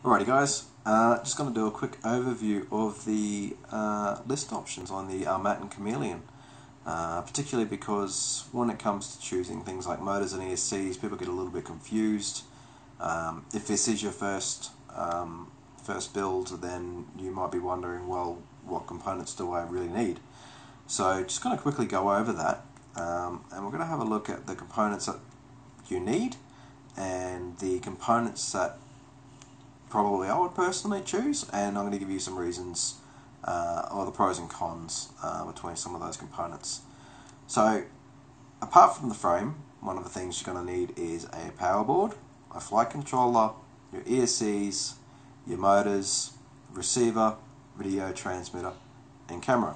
Alrighty guys, just going to do a quick overview of the list options on the Armattan Chameleon, particularly because when it comes to choosing things like motors and ESCs, people get a little bit confused. If this is your first build, then you might be wondering, well, what components do I really need? So just going to quickly go over that, and we're going to have a look at the components that you need and the components that probably I would personally choose, and I'm going to give you some reasons or the pros and cons between some of those components. So apart from the frame, one of the things you're going to need is a power board, a flight controller, your ESCs, your motors, receiver, video transmitter and camera,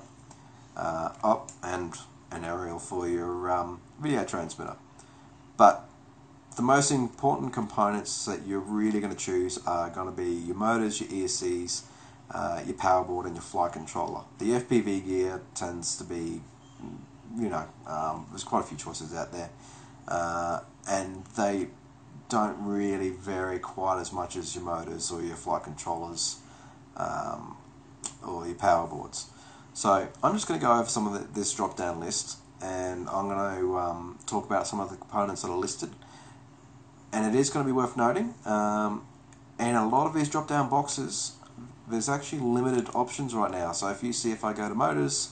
and an aerial for your video transmitter. But the most important components that you're really going to choose are going to be your motors, your ESCs, your power board and your flight controller. The FPV gear tends to be, there's quite a few choices out there, and they don't really vary quite as much as your motors or your flight controllers or your power boards. So I'm just going to go over some of this drop down list, and I'm going to talk about some of the components that are listed. And it is going to be worth noting, and a lot of these drop down boxes, there's actually limited options right now. So if I go to motors,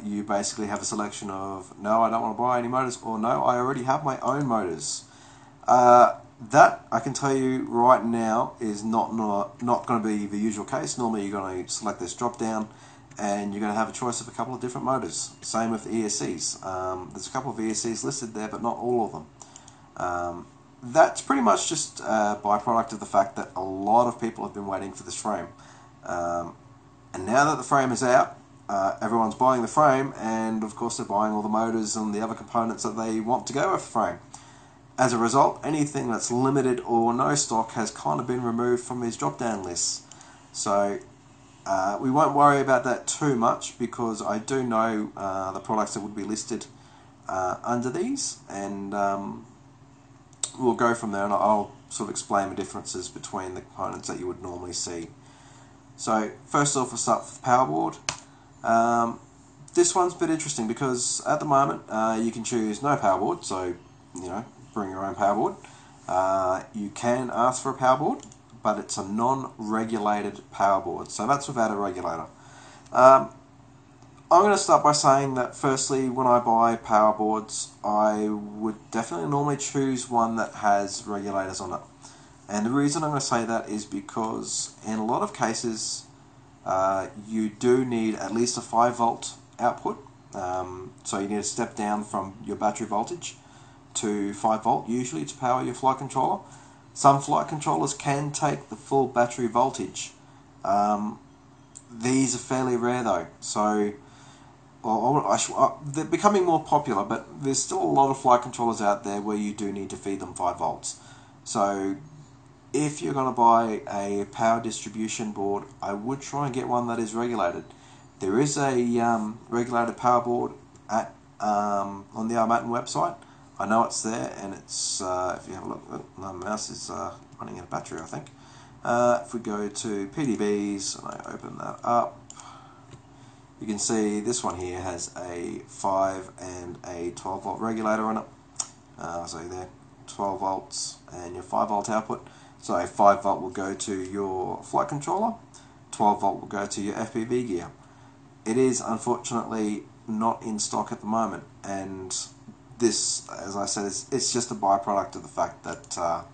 you basically have a selection of no, I don't want to buy any motors, or no, I already have my own motors. That I can tell you right now is not going to be the usual case. Normally you're going to select this drop down and you're going to have a choice of a couple of different motors. Same with the ESCs. There's a couple of ESCs listed there, but not all of them. That's pretty much just a byproduct of the fact that a lot of people have been waiting for this frame. And now that the frame is out, everyone's buying the frame, and of course they're buying all the motors and the other components that they want to go with the frame. As a result, anything that's limited or no stock has kind of been removed from these drop-down lists. So we won't worry about that too much, because I do know the products that would be listed under these, and we'll go from there, and I'll sort of explain the differences between the components that you would normally see. So first off, we'll start with the power board. This one's a bit interesting because at the moment you can choose no power board, so bring your own power board. You can ask for a power board, but it's a non-regulated power board, so that's without a regulator. I'm going to start by saying that firstly, when I buy power boards, I would definitely normally choose one that has regulators on it. And the reason I'm going to say that is because in a lot of cases, you do need at least a 5-volt output. So you need to step down from your battery voltage to 5-volt usually to power your flight controller. Some flight controllers can take the full battery voltage. These are fairly rare though, so they're becoming more popular, but there's still a lot of flight controllers out there where you do need to feed them 5 volts. So if you're going to buy a power distribution board, I would try and get one that is regulated. There is a regulated power board on the Armattan website. I know it's there, and it's if you have a look, my mouse is running out of battery, I think. If we go to PDBs and I open that up, you can see this one here has a 5 and a 12-volt regulator on it. So there, 12 volts and your 5-volt output. So a 5-volt will go to your flight controller, 12-volt will go to your FPV gear. It is unfortunately not in stock at the moment, and this, as I said, it's just a byproduct of the fact that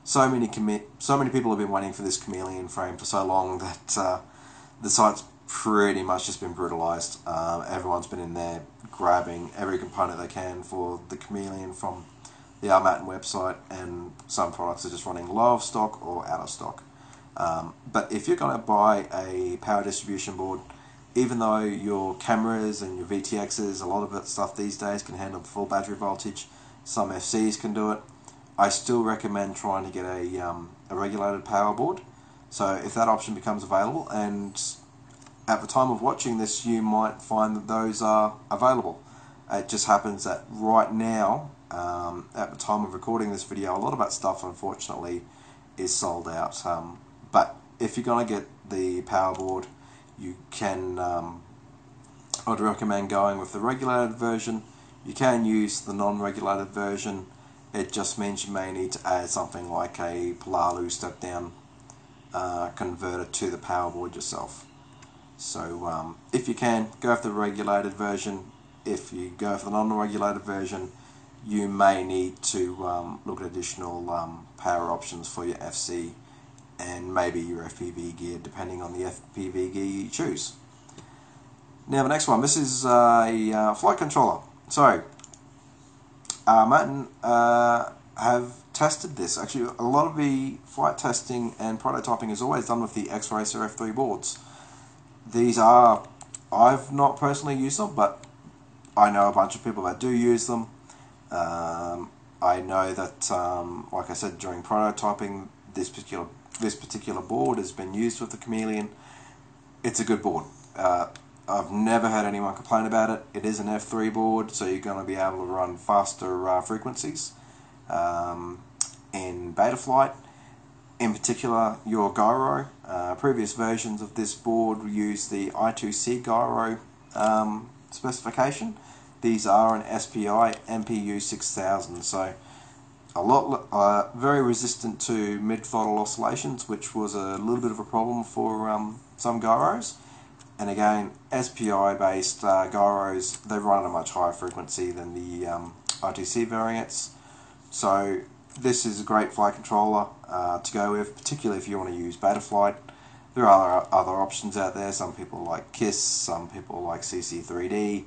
so many people have been waiting for this Chameleon frame for so long that the site's pretty much just been brutalized. Everyone's been in there grabbing every component they can for the Chameleon from the Armattan website, and some products are just running low of stock or out of stock. But if you're going to buy a power distribution board, even though your cameras and your VTXs, a lot of that stuff these days can handle the full battery voltage, some FCs can do it, I still recommend trying to get a regulated power board. So if that option becomes available, and at the time of watching this you might find that those are available. It just happens that right now, at the time of recording this video, a lot of that stuff unfortunately is sold out. But if you're going to get the power board, you can, I'd recommend going with the regulated version. You can use the non-regulated version. It just means you may need to add something like a Palalu step-down converter to the power board yourself. So if you can, go for the regulated version. If you go for the non-regulated version, you may need to look at additional power options for your FC and maybe your FPV gear, depending on the FPV gear you choose. Now the next one, this is a flight controller. So Armattan have tested this. Actually, a lot of the flight testing and prototyping is always done with the X-Racer F3 boards. These are, I've not personally used them, but I know a bunch of people that do use them. I know that, like I said, during prototyping, this particular board has been used with the Chameleon. It's a good board. I've never had anyone complain about it. It is an F3 board, so you're going to be able to run faster frequencies in beta flight. In particular, your gyro. Previous versions of this board use the I2C gyro specification. These are an SPI MPU 6000, so a lot very resistant to mid-throttle oscillations, which was a little bit of a problem for some gyros. And again, SPI-based gyros, they run at a much higher frequency than the I2C variants. So this is a great flight controller to go with, particularly if you want to use beta flight. There are other options out there. Some people like KISS, some people like CC3D.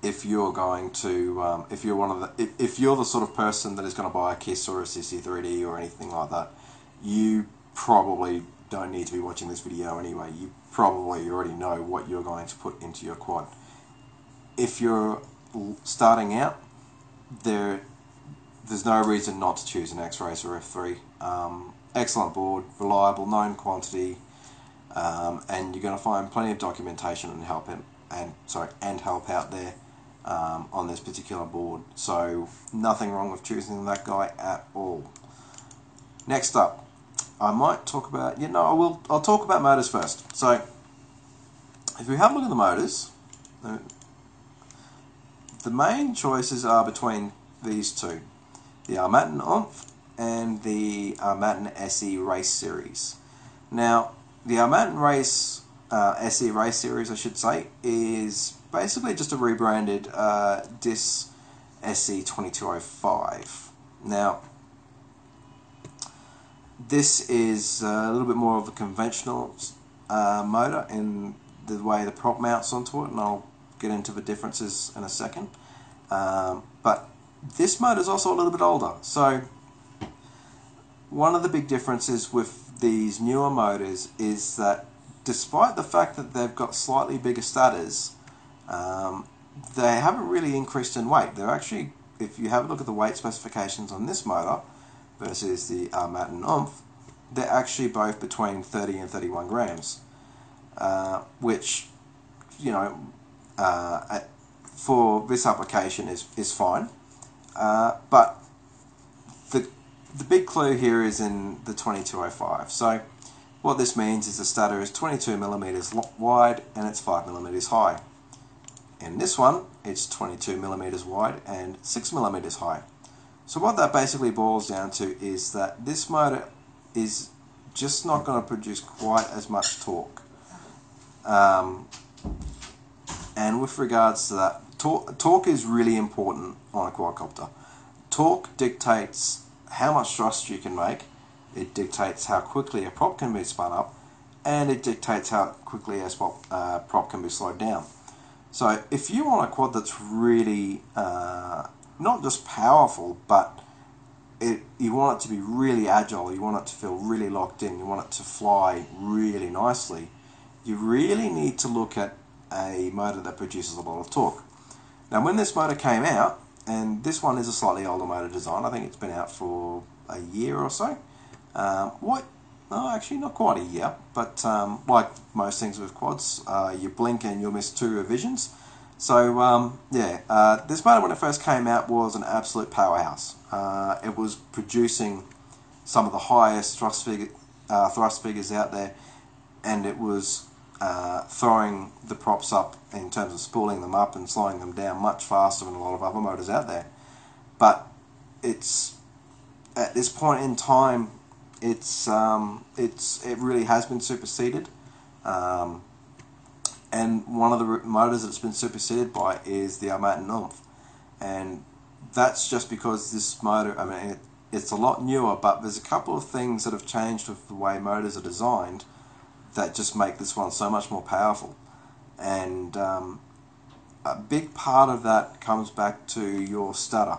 If you're going to, if you're the sort of person that is going to buy a KISS or a CC3D or anything like that, you probably don't need to be watching this video anyway. You probably already know what you're going to put into your quad. If you're starting out, there's no reason not to choose an X-Racer F3. Excellent board, reliable, known quantity, and you're going to find plenty of documentation and help out there on this particular board. So nothing wrong with choosing that guy at all. Next up, I might talk about, I'll talk about motors first. So if we have a look at the motors, the main choices are between these two, the Armattan Oomph and the Armattan SE Race Series. Now, the Armattan SE Race Series, I should say, is basically just a rebranded DIS SE 2205. Now, this is a little bit more of a conventional motor in the way the prop mounts onto it, and I'll get into the differences in a second. But this motor is also a little bit older. So one of the big differences with these newer motors is that despite the fact that they've got slightly bigger stators, they haven't really increased in weight. They're actually, if you have a look at the weight specifications on this motor versus the Armattan Oomph, they're actually both between 30 and 31 grams, which, for this application is fine. But the big clue here is in the 2205. So what this means is the stator is 22 millimeters wide and it's 5 millimeters high. In this one, it's 22 millimeters wide and 6 millimeters high. So what that basically boils down to is that this motor is just not going to produce quite as much torque. And with regards to that, torque is really important on a quadcopter. Torque dictates how much thrust you can make, it dictates how quickly a prop can be spun up, and it dictates how quickly a prop can be slowed down. So if you want a quad that's really not just powerful, but you want it to be really agile, you want it to feel really locked in, you want it to fly really nicely, you really need to look at a motor that produces a lot of torque. Now when this motor came out, and this one is a slightly older motor design, I think it's been out for a year or so. No, actually not quite a year, but like most things with quads, you blink and you'll miss 2 revisions. So this motor when it first came out was an absolute powerhouse. It was producing some of the highest thrust figures out there, and it was throwing the props up in terms of spooling them up and slowing them down much faster than a lot of other motors out there. But it's at this point in time, it really has been superseded. And one of the motors that it's been superseded by is the Armattan Oomph. And that's just because this motor, I mean, it's a lot newer, but there's a couple of things that have changed with the way motors are designed that just make this one so much more powerful. And a big part of that comes back to your stator.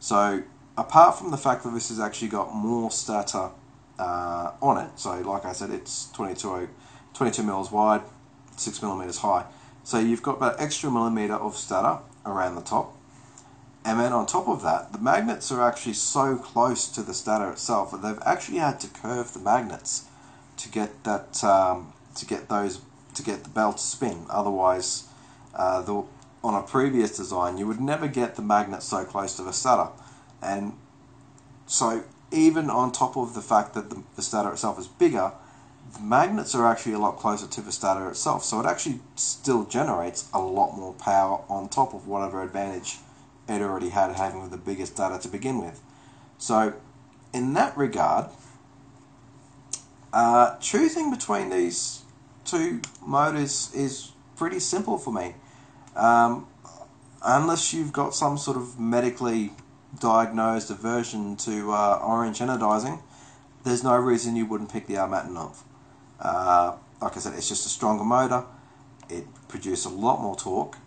So apart from the fact that this has actually got more stator on it, so like I said, it's 22 mils wide, 6 millimeters high. So you've got about extra millimeter of stator around the top. And then on top of that, the magnets are actually so close to the stator itself that they've actually had to curve the magnets to get that to get the belt to spin. Otherwise, on a previous design, you would never get the magnet so close to the stator. And so even on top of the fact that the stator itself is bigger, the magnets are actually a lot closer to the stator itself. So it actually still generates a lot more power on top of whatever advantage it already had having the biggest stator to begin with. So in that regard, choosing between these two motors is pretty simple for me. Unless you've got some sort of medically diagnosed aversion to orange anodizing, there's no reason you wouldn't pick the Armattan Oomph. Like I said, it's just a stronger motor, it produces a lot more torque,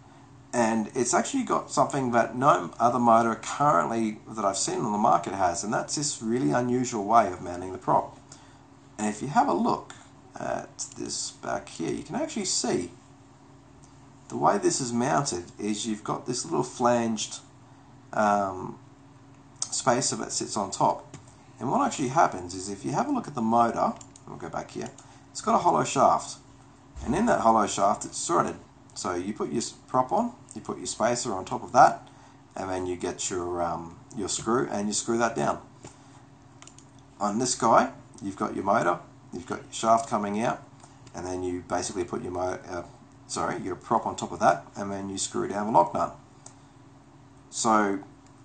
and it's actually got something that no other motor currently that I've seen on the market has, and that's this really unusual way of mounting the prop. And if you have a look at this back here, you can actually see the way this is mounted is you've got this little flanged spacer that sits on top. And what actually happens is if you have a look at the motor, we'll go back here, it's got a hollow shaft. And in that hollow shaft it's threaded. So you put your prop on, you put your spacer on top of that, and then you get your screw and you screw that down. On this guy, you've got your motor, you've got your shaft coming out, and then you basically put your prop on top of that, and then you screw down the lock nut. So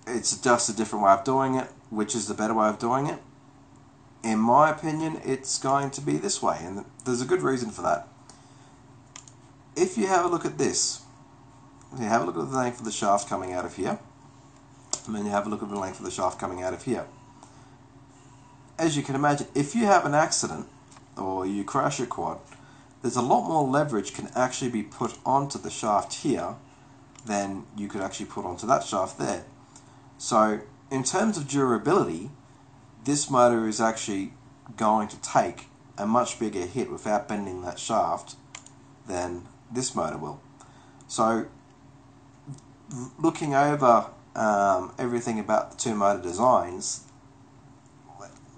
it's just a different way of doing it. Which is the better way of doing it? In my opinion, it's going to be this way, and there's a good reason for that. If you have a look at this, you have a look at the length of the shaft coming out of here, and then you have a look at the length of the shaft coming out of here. As you can imagine, if you have an accident or you crash your quad, there's a lot more leverage can actually be put onto the shaft here than you could actually put onto that shaft there. So in terms of durability, this motor is actually going to take a much bigger hit without bending that shaft than this motor will. So looking over everything about the two motor designs,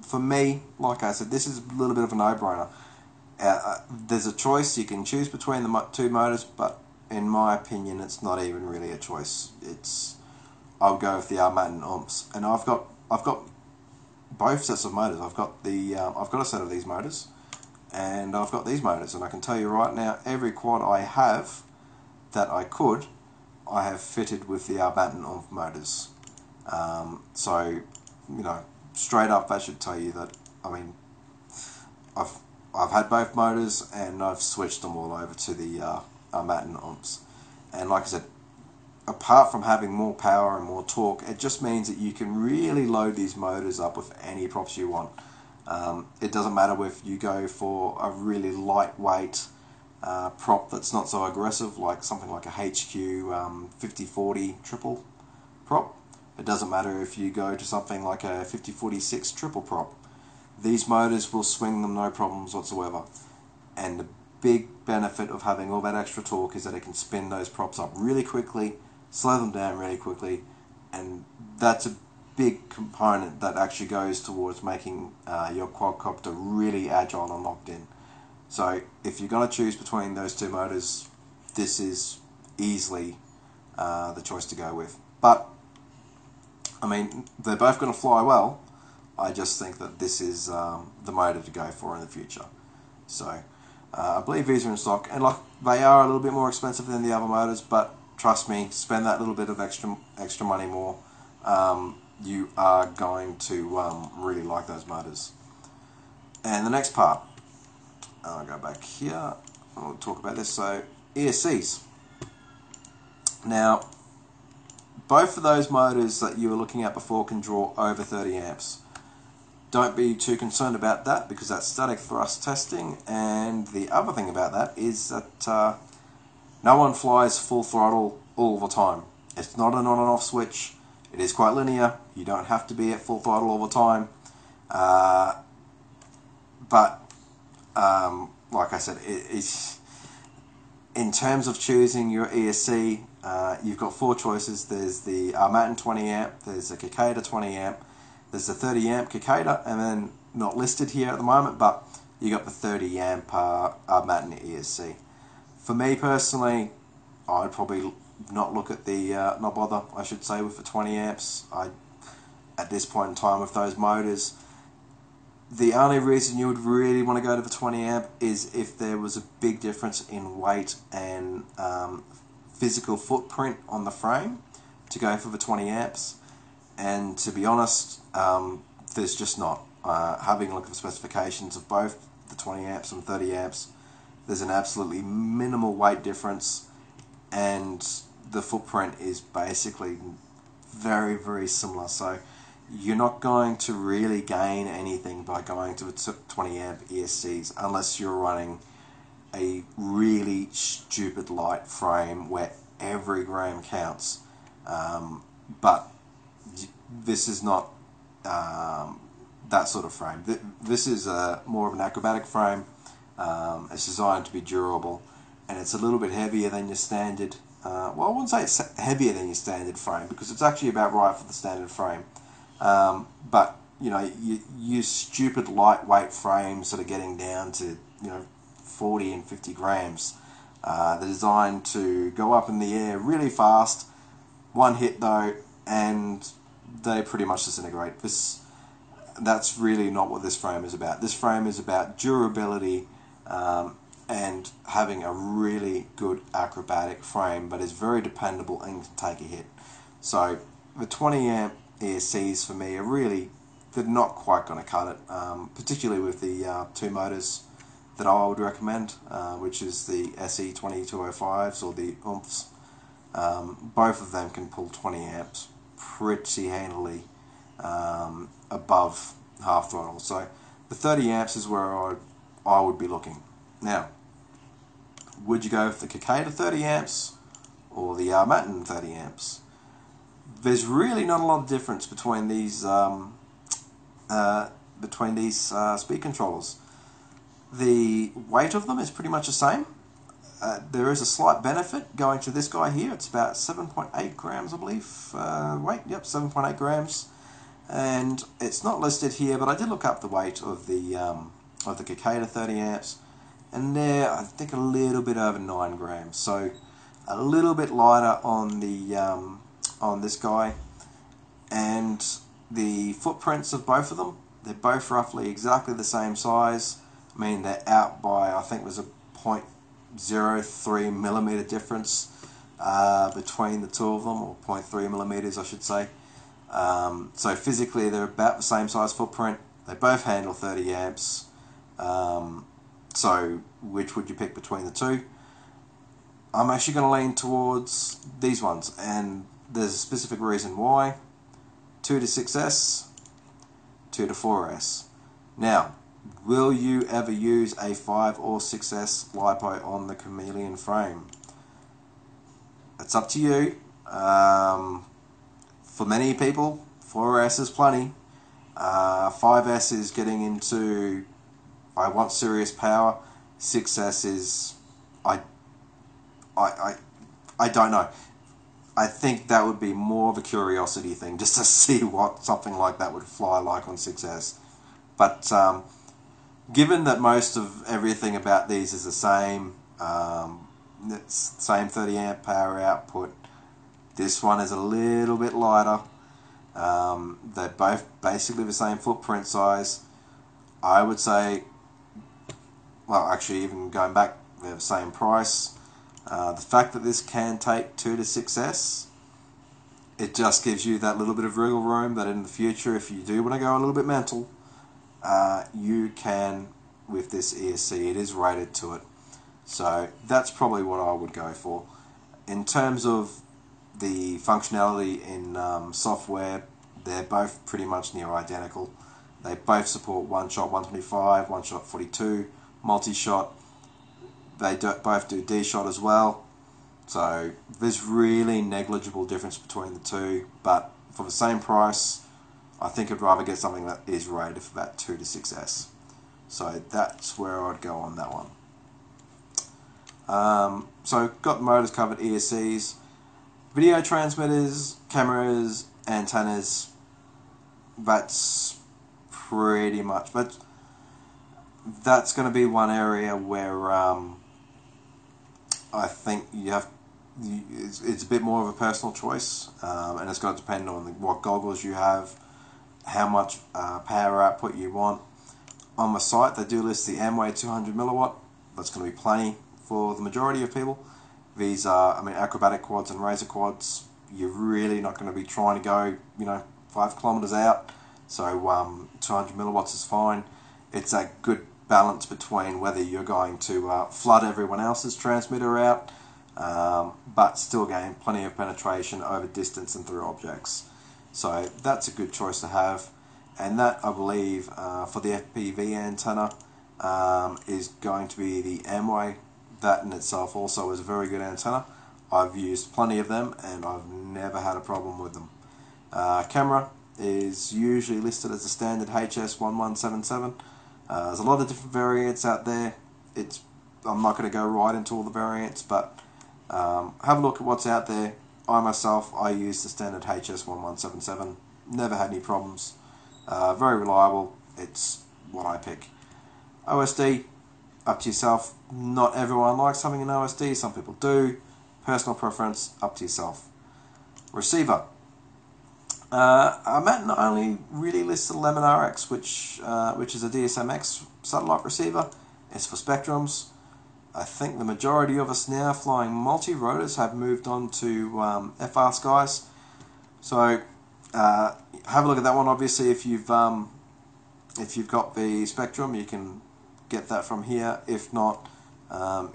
for me, like I said, this is a little bit of a no-brainer. There's a choice, you can choose between the two motors, but in my opinion it's not even really a choice. I'll go with the Armattan Oomphs, and I've got both sets of motors. I've got a set of these motors, and I've got these motors, and I can tell you right now, every quad I have that I have fitted with the Armattan Oomph motors. So you know, straight up, that should tell you that. I mean, I've had both motors, and I've switched them all over to the Armattan Oomphs, and like I said, apart from having more power and more torque, it just means that you can really load these motors up with any props you want. It doesn't matter if you go for a really lightweight prop that's not so aggressive, like something like a HQ 5040 triple prop. It doesn't matter if you go to something like a 5046 triple prop. These motors will swing them no problems whatsoever. And the big benefit of having all that extra torque is that it can spin those props up really quickly, slow them down really quickly, and that's a big component that actually goes towards making your quadcopter really agile and locked in. So if you're going to choose between those two motors, this is easily the choice to go with. But I mean, they're both going to fly well. I just think that this is the motor to go for in the future. So I believe these are in stock, and like they are a little bit more expensive than the other motors, but trust me, spend that little bit of extra money more. You are going to really like those motors. And the next part, I'll go back here. We'll talk about this. So ESCs. Now, both of those motors that you were looking at before can draw over 30 amps. Don't be too concerned about that because that's static thrust testing. And the other thing about that is that no one flies full throttle all the time. It's not an on and off switch. It is quite linear. You don't have to be at full throttle all the time. But like I said, it's in terms of choosing your ESC, you've got four choices. There's the Armattan 20 amp, there's the Cicada 20 amp, there's the 30 amp Cicada, and then not listed here at the moment, but you got the 30 amp Armattan ESC. For me personally, I'd probably not look at the, not bother, I should say, with the 20 amps. At this point in time with those motors, the only reason you would really want to go to the 20 amp is if there was a big difference in weight and physical footprint on the frame to go for the 20 amps. And to be honest, there's just not. Having a look at the specifications of both the 20 amps and 30 amps, there's an absolutely minimal weight difference, and the footprint is basically very, very similar. So you're not going to really gain anything by going to the 20 amp ESCs unless you're running a really stupid light frame where every gram counts. But this is not that sort of frame. This is more of an acrobatic frame. It's designed to be durable, and it's a little bit heavier than your standard. Well, I wouldn't say it's heavier than your standard frame because it's actually about right for the standard frame. But you know, you stupid lightweight frames that are getting down to 40 and 50 grams. They're designed to go up in the air really fast, one hit though, and they pretty much disintegrate. That's really not what this frame is about. This frame is about durability and having a really good acrobatic frame, but is very dependable and can take a hit. So the 20 amp ESCs for me are they're not quite going to cut it, particularly with the two motors that I would recommend, which is the SE2205s or the OOMPs. Both of them can pull 20 amps pretty handily above half throttle. So the 30 amps is where I would be looking. Now, would you go with the Cicada 30 amps or the Armattan 30 amps? There's really not a lot of difference between these speed controllers. The weight of them is pretty much the same. There is a slight benefit going to this guy here. It's about 7.8 grams, I believe. Weight, yep, 7.8 grams. And it's not listed here, but I did look up the weight of the Cicada 30 amps, and they're, I think, a little bit over 9 grams. So a little bit lighter on the on this guy. And the footprints of both of them, they're both roughly exactly the same size. I mean, they're out by, I think there's a 0.03 millimeter difference between the two of them, or 0.3 millimeters, I should say. So physically they're about the same size footprint. They both handle 30 amps. So which would you pick between the two? I'm actually going to lean towards these ones, and there's a specific reason why. 2 to 6S, 2 to 4S. Now, will you ever use a 5 or 6S LiPo on the Chameleon frame? It's up to you. For many people, 4S is plenty. 5S is getting into, I want serious power. 6S is, I don't know. I think that would be more of a curiosity thing, just to see what something like that would fly like on 6S. But given that most of everything about these is the same, same 30 amp power output, this one is a little bit lighter. They're both basically the same footprint size. I would say, well, actually, even going back, they're the same price. The fact that this can take 2 to 6S, it just gives you that little bit of wriggle room that in the future, if you do want to go a little bit mental, you can with this ESC. It is rated to it. So that's probably what I would go for. In terms of the functionality in software, they're both pretty much near identical. They both support one-shot 125, one-shot 42, multi-shot. They both do D-shot as well. So there's really negligible difference between the two, but for the same price, I think I'd rather get something that is rated for that 2 to 6S. So that's where I'd go on that one. So got the motors covered, ESCs, video transmitters, cameras, antennas. That's pretty much, but that's going to be one area where I think it's a bit more of a personal choice, and it's going to depend on what goggles you have, how much power output you want. On the site, they do list the Amway 200 milliwatt. That's going to be plenty for the majority of people. These are, acrobatic quads and razor quads. You're really not going to be trying to go, 5 kilometers out. So 200 milliwatts is fine. It's a good balance between whether you're going to flood everyone else's transmitter out, but still gain plenty of penetration over distance and through objects. So that's a good choice to have. And that, I believe, for the FPV antenna, is going to be the Amway. That in itself also is a very good antenna. I've used plenty of them and I've never had a problem with them. Camera is usually listed as a standard HS1177. There's a lot of different variants out there. I'm not going to go right into all the variants, but have a look at what's out there. I use the standard HS1177. Never had any problems. Very reliable. It's what I pick. OSD, up to yourself. Not everyone likes having an OSD. Some people do. Personal preference, up to yourself. Receiver. Armattan only really lists the Lemon RX, which is a DSMX satellite receiver. It's for spectrums. I think the majority of us now flying multi-rotors have moved on to FR skies. So have a look at that one. Obviously, if you've got the Spectrum, you can get that from here. If not,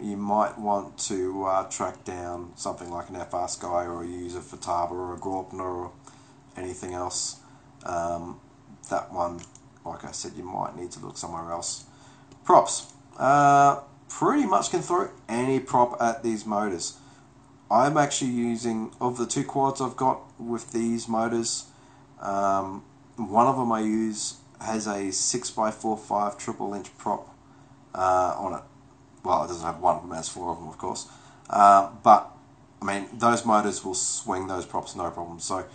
you might want to track down something like an FR Sky or a user for Taba or a Graupner or anything else. That one, like I said, you might need to look somewhere else. Props. Pretty much can throw any prop at these motors. I'm actually using, of the 2 quads I've got with these motors, one of them I use has a 6x45 triple inch prop on it. Well, it doesn't have one of them, it has 4 of them, of course. But those motors will swing those props no problem. So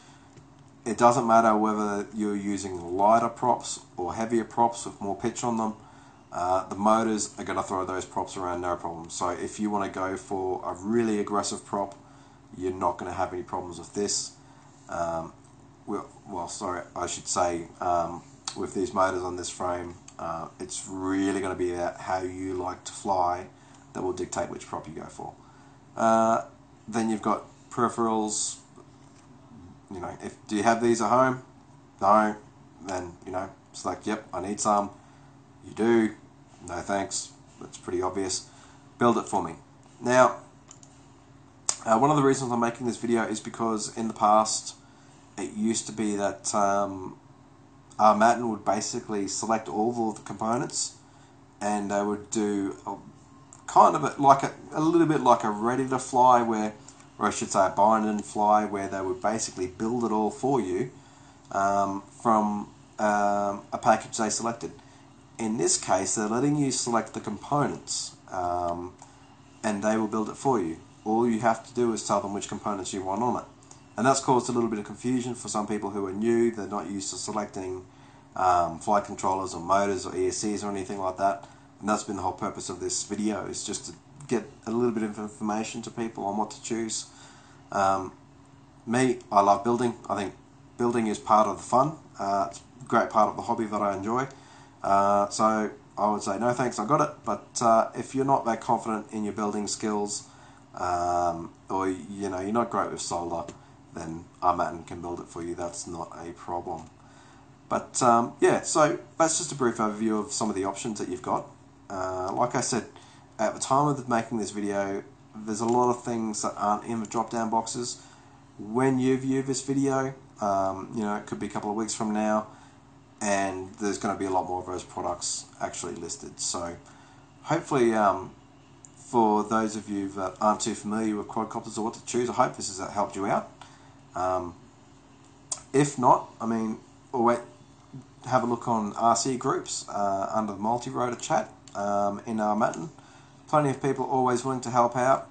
it doesn't matter whether you're using lighter props or heavier props with more pitch on them. The motors are going to throw those props around no problem. So if you want to go for a really aggressive prop, you're not going to have any problems with this. With these motors on this frame, it's really going to be about how you like to fly that will dictate which prop you go for. Then you've got peripherals. Do you have these at home? No. Then, select, yep, I need some. You do. No thanks. That's pretty obvious. Build it for me. Now, one of the reasons I'm making this video is because in the past it used to be that Armattan would basically select all of the components and they would do a little bit like a ready to fly or I should say a bind and fly, where they would basically build it all for you from a package they selected. In this case, they're letting you select the components and they will build it for you. All you have to do is tell them which components you want on it. And that's caused a little bit of confusion for some people who are new. They're not used to selecting flight controllers or motors or ESCs or anything like that. And that's been the whole purpose of this video, is just to get a little bit of information to people on what to choose. I love building. I think building is part of the fun. It's a great part of the hobby that I enjoy. So I would say no thanks, I got it. But if you're not that confident in your building skills, or you're not great with solder, then Armattan can build it for you. That's not a problem. But yeah, so that's just a brief overview of some of the options that you've got. Like I said, at the time of making this video, there's a lot of things that aren't in the drop-down boxes. When you view this video, it could be a couple of weeks from now, and there's going to be a lot more of those products actually listed. So hopefully, for those of you that aren't too familiar with quadcopters or what to choose, I hope this has helped you out. If not, have a look on RC groups under the multi-rotor chat in Armattan. Plenty of people always willing to help out,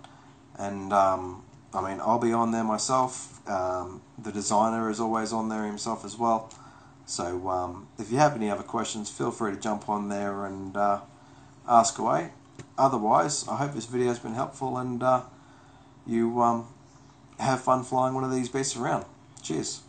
and I'll be on there myself. The designer is always on there himself as well. So if you have any other questions, feel free to jump on there and ask away. Otherwise, I hope this video has been helpful, and you have fun flying one of these beasts around. Cheers.